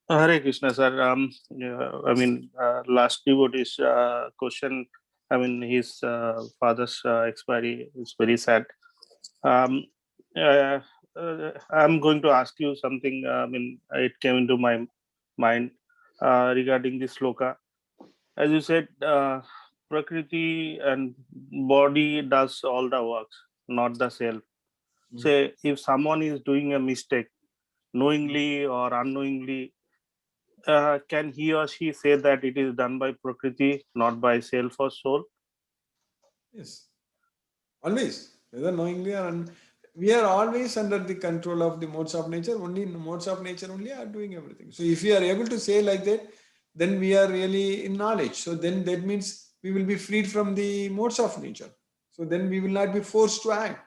Hare Krishna, sir. Yeah, I mean, last devotee's question. I mean, his father's expiry is very sad. Um, uh, I'm going to ask you something. I mean, it came into my mind regarding this sloka. As you said, prakriti and body does all the works, not the self. Say, if someone is doing a mistake, knowingly or unknowingly, can he or she say that it is done by prakriti, not by self or soul? Yes, always, whether knowingly or we are always under the control of the modes of nature. Only modes of nature only are doing everything. So if we are able to say like that, then we are really in knowledge. So then that means we will be freed from the modes of nature. So then we will not be forced to act.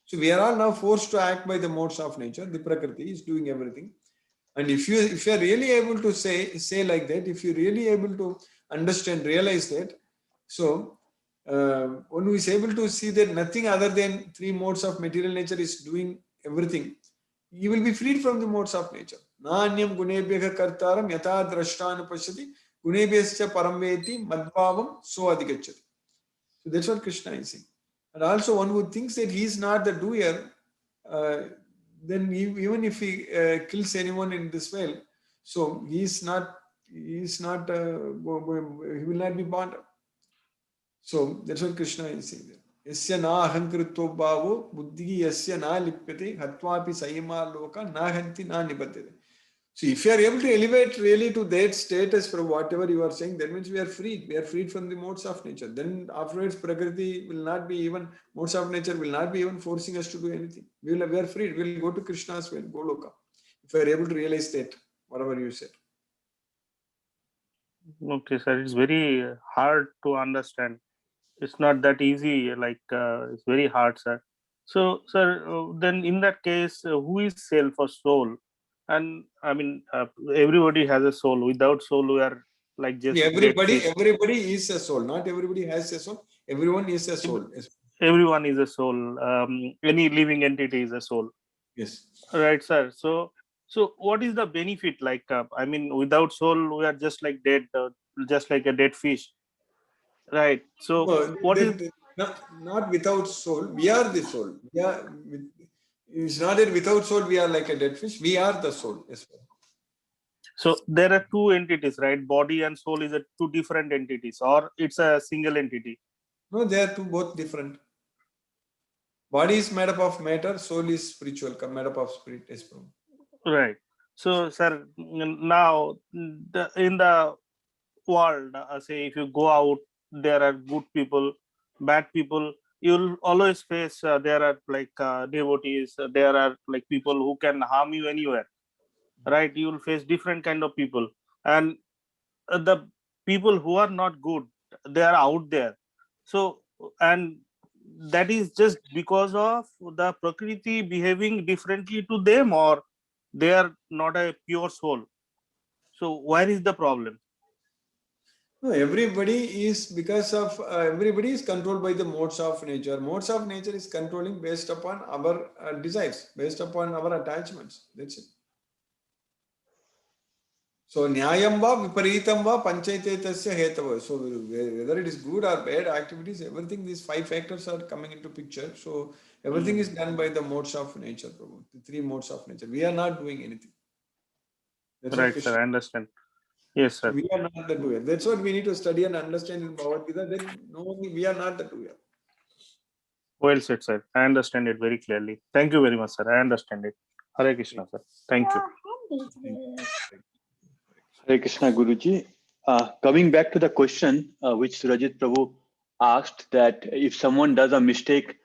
So we are all now forced to act by the modes of nature. The prakriti is doing everything. And if you are really able to say like that, if you really able to understand, realize that, so one who is able to see that nothing other than three modes of material nature is doing everything, you will be freed from the modes of nature. Nanyam gunebhyaha kartaram yatha drashtanu pashyati gunebhyascha paramveti madbhavam so adhigachyati. So that's what Krishna is saying. And also one who thinks that he is not the doer, uh, then even if he kills anyone in this way, so he will not be bound. So that's what Krishna is saying there. Yasya na ahankritva bhavo buddhi yasya na lipyate hatvapi sayama loka na hanti na nibadyate. So if you are able to elevate really to that status from whatever you are saying, that means we are freed. We are freed from the modes of nature. Then afterwards, Prakriti will not be even, modes of nature will not be even forcing us to do anything. We are freed. We will go to Krishna's way, Goloka. If we are able to realize that, whatever you said. Okay, sir. It's very hard to understand. It's not that easy. Like it's very hard, sir. So, sir, then in that case, who is self or soul? And I mean, everybody has a soul. Without soul, we are like See, just dead everybody, fish. everybody is a soul. Not everybody has a soul. Everyone is a Ev- soul. Yes. Everyone is a soul. Any living entity is a soul. Yes. Right, sir. So what is the benefit? Like, I mean, without soul, we are just like dead, just like a dead fish. Right. So No, what is? not without soul. We are the soul. It's not that without soul we are like a dead fish. We are the soul. Yes, sir. So there are two entities, right? Body and soul is a two different entities, or it's a single entity. No, they are two both different. Body is made up of matter. Soul is spiritual, made up of spirit. Yes, bro. Right. So, sir, now in the world, say if you go out, there are good people, bad people. You'll always face there are like devotees. There are like people who can harm you anywhere. Right? You will face different kind of people, and the people who are not good, they are out there. So, and that is just because of the prakriti behaving differently to them, or they are not a pure soul. So where is the problem? No, everybody is because of everybody is controlled by the modes of nature. Modes of nature is controlling based upon our desires, based upon our attachments. That's it. So nyayam va viparitam va panchayitetasya hetava. So whether it is good or bad activities, everything these five factors are coming into picture. So everything is Mm. done by the modes of nature, Prabhu. The three modes of nature. We are not doing anything. That's what Right, sir, Krishna. I understand. Yes, So sir. we are not the doer. That's what we need to study and understand in Bhagavad Gita. Then no, we are not the doer. Well said, sir. I understand it very clearly. Thank you very much, sir. I understand it. Hare Krishna, sir. Thank you. Thank you. Hare Krishna Guruji. Coming back to the question which Rajit Prabhu asked, that if someone does a mistake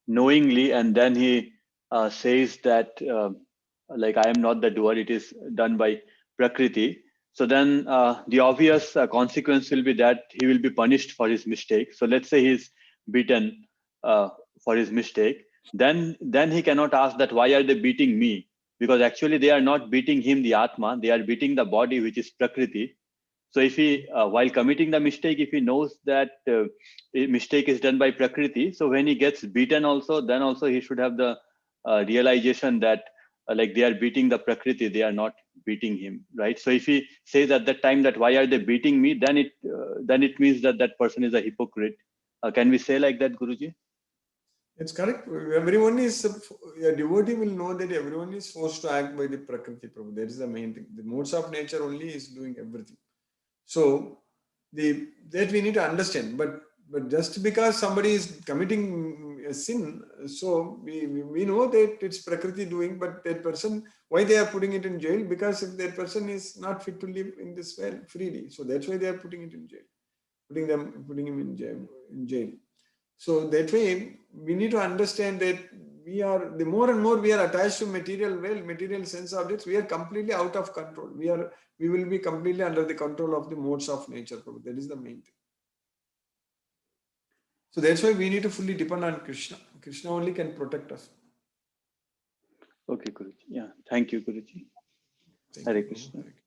knowingly and then he says that like I am not the doer, it is done by Prakriti. So then the obvious consequence will be that he will be punished for his mistake. So let's say he's beaten for his mistake. Then he cannot ask that why are they beating me? Because actually they are not beating him, the Atma, they are beating the body, which is Prakriti. So if he, while committing the mistake, if he knows that a mistake is done by Prakriti, so when he gets beaten also, then also he should have the realization that like they are beating the Prakriti, they are not beating him, right? So if he says at that time that why are they beating me, then it means that that person is a hypocrite. Can we say like that, Guruji? It's correct. Everyone is, a devotee will know that everyone is forced to act by the prakriti, Prabhu. That is the main thing. The modes of nature only is doing everything. So that we need to understand. But just because somebody is committing a sin, so we know that it's prakriti doing, but that person, why they are putting it in jail? Because if that person is not fit to live in this world freely, so that's why they are putting it in jail, putting him in jail. So that way, we need to understand that the more and more we are attached to material world, material sense objects, we are completely out of control. We will be completely under the control of the modes of nature. That is the main thing. So that's why we need to fully depend on Krishna. Krishna only can protect us. Okay, Guruji. Yeah, thank you, Guruji. Thank Hare you, Krishna. Hare Krishna.